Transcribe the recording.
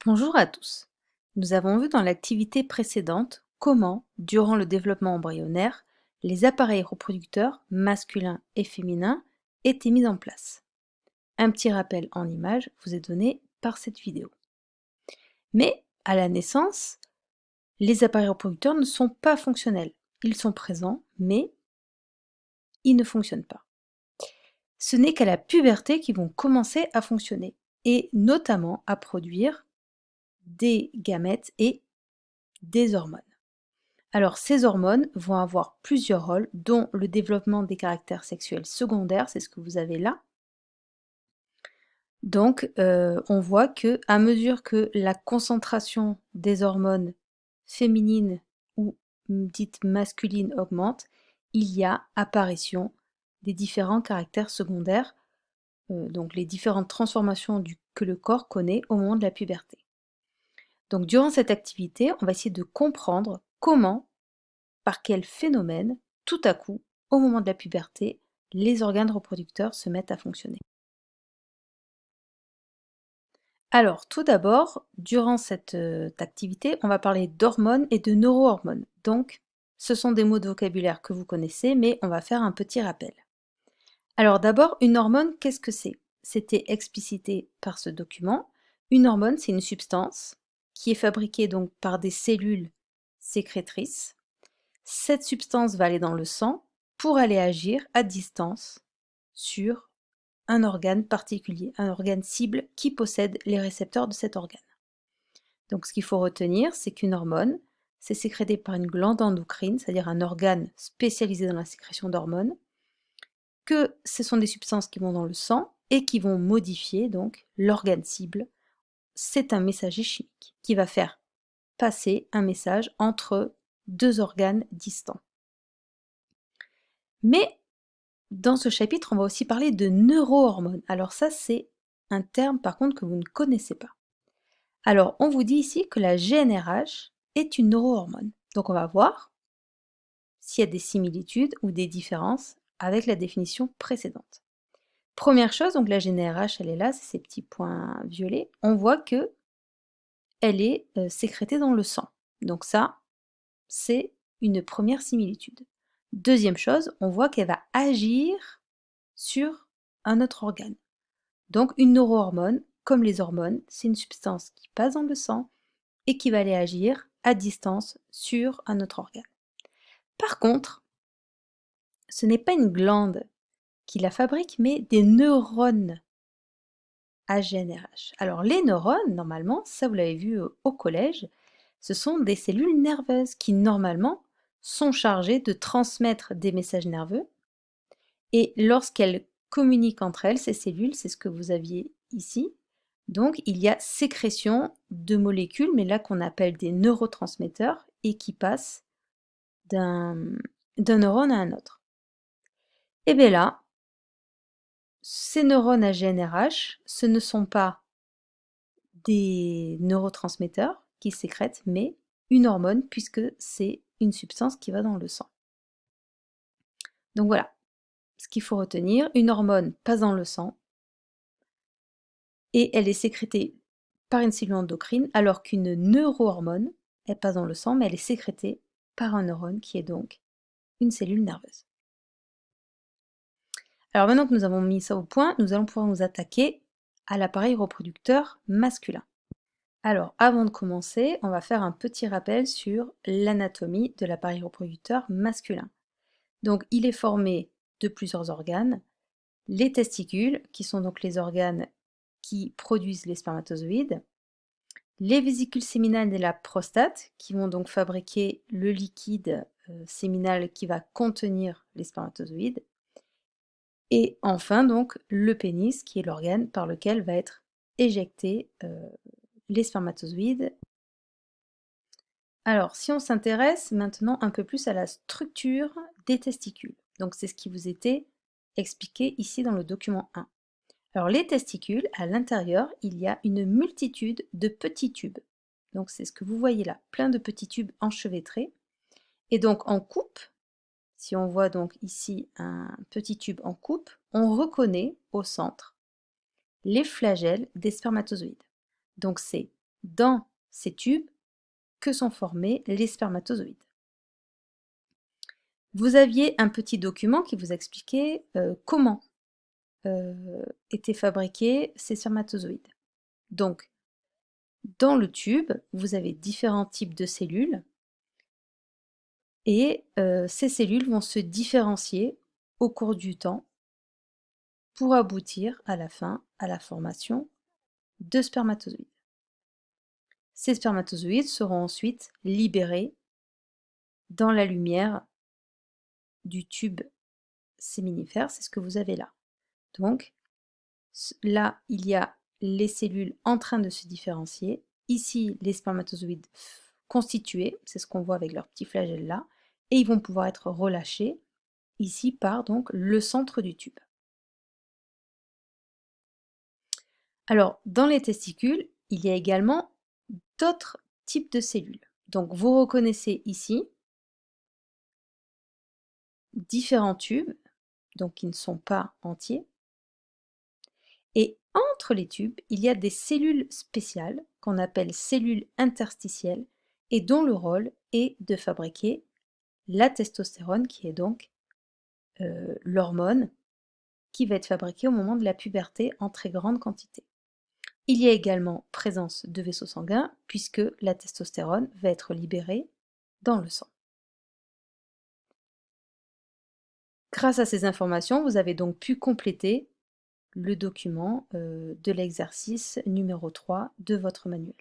Bonjour à tous. Nous avons vu dans l'activité précédente comment, durant le développement embryonnaire, les appareils reproducteurs masculins et féminins étaient mis en place. Un petit rappel en image vous est donné par cette vidéo. Mais à la naissance, les appareils reproducteurs ne sont pas fonctionnels. Ils sont présents, mais ils ne fonctionnent pas. Ce n'est qu'à la puberté qu'ils vont commencer à fonctionner, et notamment à produire des gamètes et des hormones. Alors, ces hormones vont avoir plusieurs rôles, dont le développement des caractères sexuels secondaires, c'est ce que vous avez là. Donc, on voit que à mesure que la concentration des hormones féminines ou dites masculines augmente, il y a apparition des différents caractères secondaires, donc les différentes transformations que le corps connaît au moment de la puberté. Donc, durant cette activité, on va essayer de comprendre comment, par quel phénomène, tout à coup, au moment de la puberté, les organes reproducteurs se mettent à fonctionner. Alors, tout d'abord, durant cette activité, on va parler d'hormones et de neurohormones. Donc, ce sont des mots de vocabulaire que vous connaissez, mais on va faire un petit rappel. Alors d'abord, une hormone, qu'est-ce que c'est? C'était explicité par ce document. Une hormone, c'est une substance qui est fabriquée donc par des cellules sécrétrices. Cette substance va aller dans le sang pour aller agir à distance sur un organe particulier, un organe cible qui possède les récepteurs de cet organe. Donc ce qu'il faut retenir, c'est qu'une hormone, c'est sécrété par une glande endocrine, c'est-à-dire un organe spécialisé dans la sécrétion d'hormones, que ce sont des substances qui vont dans le sang et qui vont modifier donc l'organe cible. C'est un messager chimique qui va faire passer un message entre deux organes distants. Mais dans ce chapitre, on va aussi parler de neurohormones. Alors ça, c'est un terme par contre que vous ne connaissez pas. Alors, on vous dit ici que la GnRH est une neurohormone. Donc on va voir s'il y a des similitudes ou des différences avec la définition précédente. Première chose, donc la GnRH, elle est là, c'est ces petits points violets. On voit que elle est sécrétée dans le sang. Donc ça, c'est une première similitude. Deuxième chose, on voit qu'elle va agir sur un autre organe. Donc une neurohormone, comme les hormones, c'est une substance qui passe dans le sang et qui va aller agir à distance sur un autre organe. Par contre, ce n'est pas une glande qui la fabrique, mais des neurones à GnRH. Alors les neurones, normalement, ça vous l'avez vu au collège, ce sont des cellules nerveuses qui normalement sont chargées de transmettre des messages nerveux. Et lorsqu'elles communiquent entre elles, ces cellules, c'est ce que vous aviez ici, donc il y a sécrétion de molécules, mais là qu'on appelle des neurotransmetteurs, et qui passent d'un neurone à un autre. Et bien là, ces neurones à GnRH, ce ne sont pas des neurotransmetteurs qui sécrètent, mais une hormone, puisque c'est une substance qui va dans le sang. Donc voilà, ce qu'il faut retenir, une hormone passe dans le sang, et elle est sécrétée par une cellule endocrine, alors qu'une neurohormone, elle passe dans le sang, mais elle est sécrétée par un neurone qui est donc une cellule nerveuse. Alors maintenant que nous avons mis ça au point, nous allons pouvoir nous attaquer à l'appareil reproducteur masculin. Alors avant de commencer, on va faire un petit rappel sur l'anatomie de l'appareil reproducteur masculin. Donc il est formé de plusieurs organes, les testicules, qui sont donc les organes qui produisent les spermatozoïdes, les vésicules séminales et la prostate, qui vont donc fabriquer le liquide séminal qui va contenir les spermatozoïdes, et enfin donc le pénis, qui est l'organe par lequel va être éjecté les spermatozoïdes. Alors, si on s'intéresse maintenant un peu plus à la structure des testicules, donc c'est ce qui vous était expliqué ici dans le document 1. Alors les testicules, à l'intérieur, il y a une multitude de petits tubes. Donc c'est ce que vous voyez là, plein de petits tubes enchevêtrés. Et donc en coupe, si on voit donc ici un petit tube en coupe, on reconnaît au centre les flagelles des spermatozoïdes. Donc c'est dans ces tubes que sont formés les spermatozoïdes. Vous aviez un petit document qui vous expliquait comment étaient fabriqués ces spermatozoïdes. Donc, dans le tube, vous avez différents types de cellules et ces cellules vont se différencier au cours du temps pour aboutir à la fin à la formation de spermatozoïdes. Ces spermatozoïdes seront ensuite libérés dans la lumière du tube séminifère, c'est ce que vous avez là. Donc là, il y a les cellules en train de se différencier. Ici, les spermatozoïdes constitués, c'est ce qu'on voit avec leur petit flagelle là, et ils vont pouvoir être relâchés ici par donc le centre du tube. Alors, dans les testicules, il y a également d'autres types de cellules. Donc, vous reconnaissez ici différents tubes, donc qui ne sont pas entiers. Et entre les tubes, il y a des cellules spéciales qu'on appelle cellules interstitielles et dont le rôle est de fabriquer la testostérone, qui est donc l'hormone qui va être fabriquée au moment de la puberté en très grande quantité. Il y a également présence de vaisseaux sanguins puisque la testostérone va être libérée dans le sang. Grâce à ces informations, vous avez donc pu compléter le document de l'exercice numéro 3 de votre manuel.